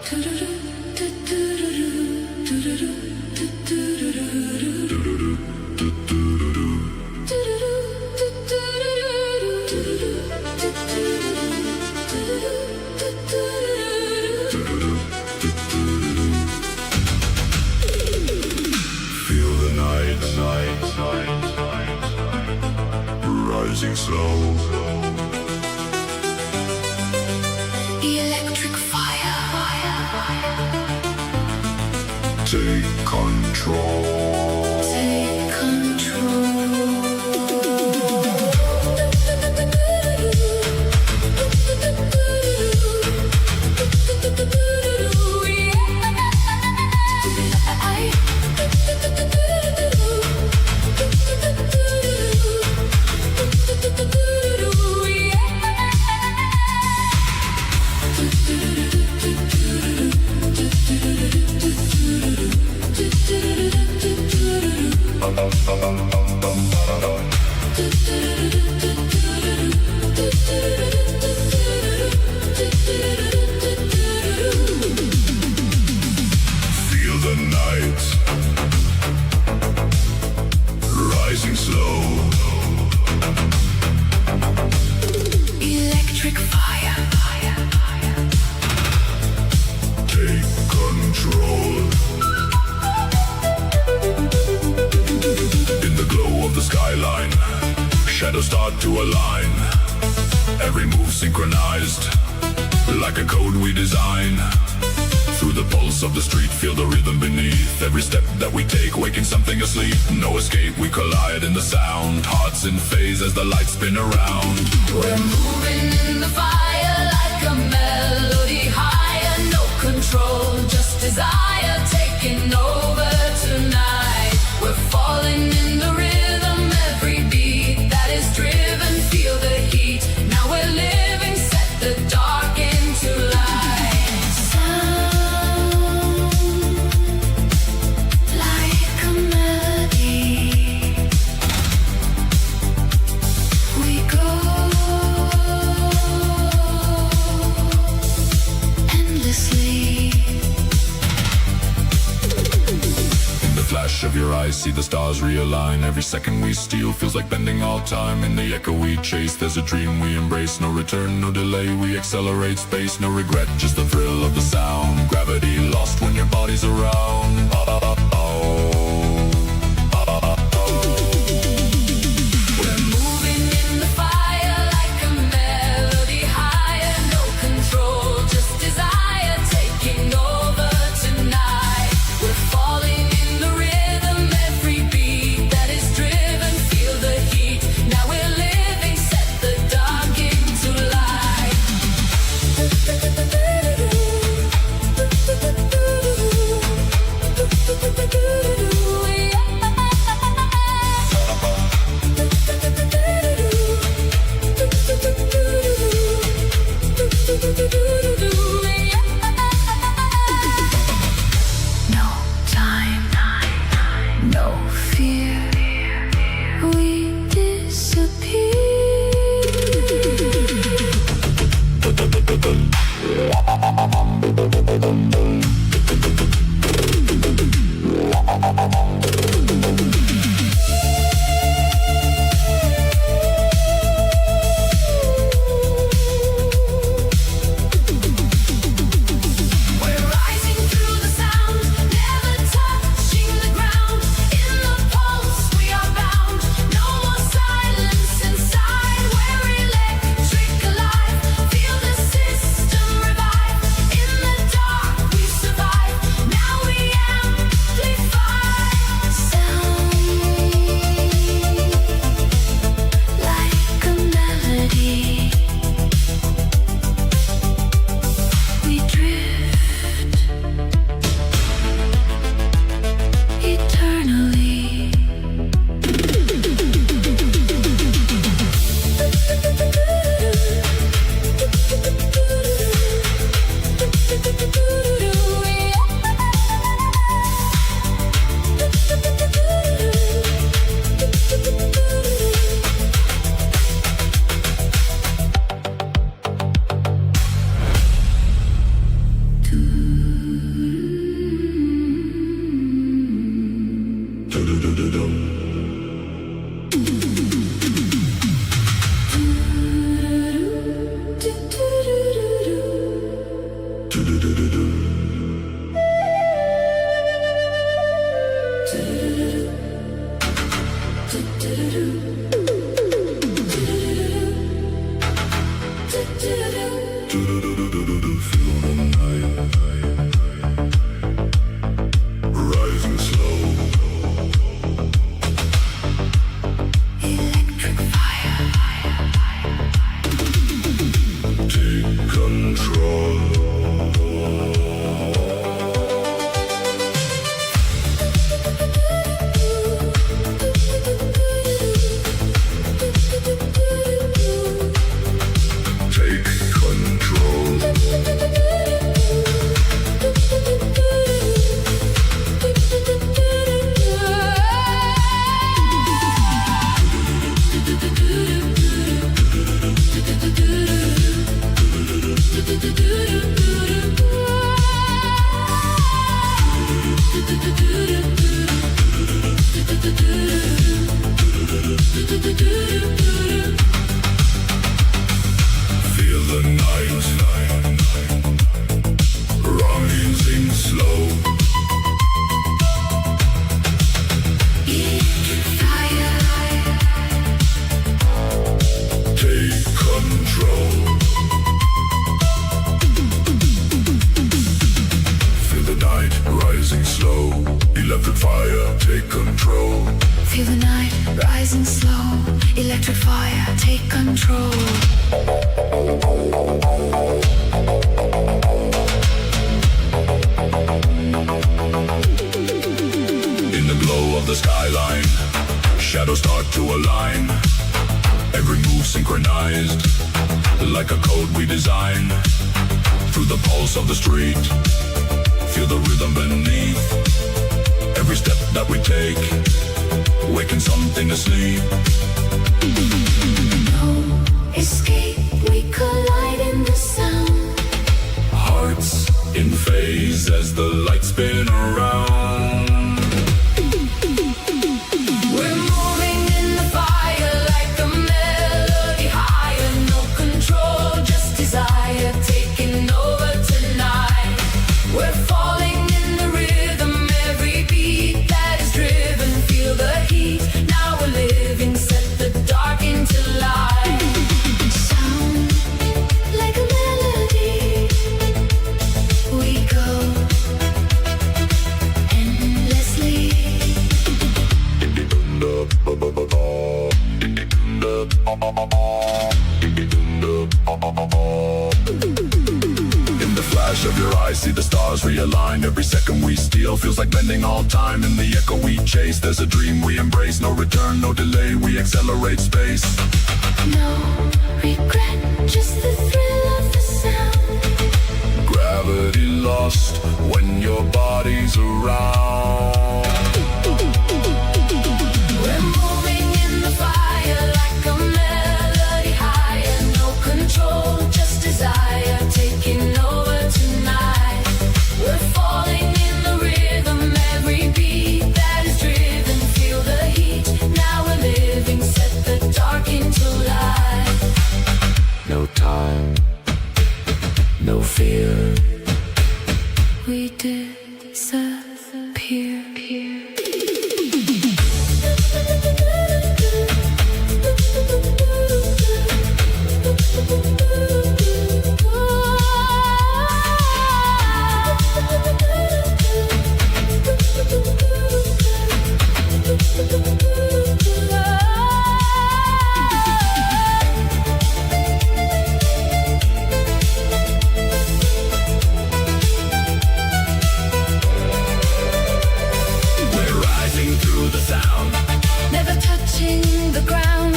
Feel the night, rising slow. Electric fire. Take control. Take control. Feel the night, rising slow. Electric fire. Take control. In the glow of the skyline, shadows start to align. Every move synchronized, like a code we design. Through the pulse of the street, feel the rhythm beneath every step that we take, waking something asleep. No escape, we collide in the sound. Hearts in phase as the lights spin around. We're moving in the fire like a melody higher. No control, just desire taking over tonight. We're falling in the rhythm, every beat that is driven. Feel the heat, now we're living, set the dark into light. Sound like a melody. We go endlessly. In the flash of your eyes, see the stars realign. Every second we steal feels like bending all time. In the echo we chase, there's a dream we embrace. No return, no delay, we accelerate space. No regret, just the thrill of the sound. Gravity lost when your body's around. We're moving in the fire like a melody higher. No control, just desire taking over tonight. We're falling in the rhythm, every beat that is driven. Feel the heat, now we're living, set the dark into light. Feel the night rising slow. Electric fire. Take control. Take control. Feel the night rising slow. Take control. Feel the night rising slow. Electric fire, take control. Feel the night rising slow. Electric fire, take control. In the glow of the skyline, shadows start to align. Every move synchronized, like a code we design. Through the pulse of the street, feel the rhythm beneath. Every step that we take, waking something asleep. No escape, we collide in the sound. Hearts in phase as the lights spin around. We're moving in the fire like a melody higher. No control, just desire taking over tonight. We're falling in the rhythm, every beat that is driven. Feel the heat, now we're living, set the dark into light. Sound like a melody, we go endlessly. In the flash of your eyes, see the stars realign. Every second we steal feels like bending all time. In the echo we chase, there's a dream we embrace. No return, no delay, we accelerate space. No regret, just the thrill of the sound. Gravity lost when your body's around. We're moving in the fire like a melody higher. No control, just desire taking over tonight. We're falling in the rhythm, every beat that is driven. Feel the heat, now we're living, set the dark into light. No time, no fear. We disappear. We're rising through the sound. Never touching the ground.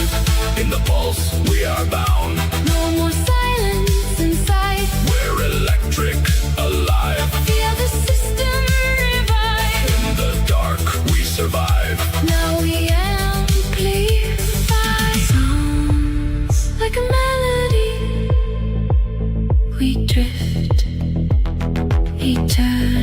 In the pulse, we are bound. No more silence inside. We're electric, alive. Feel the system revive. In the dark, we survive. Now we amplify. Sounds like a melody. We drift eternally.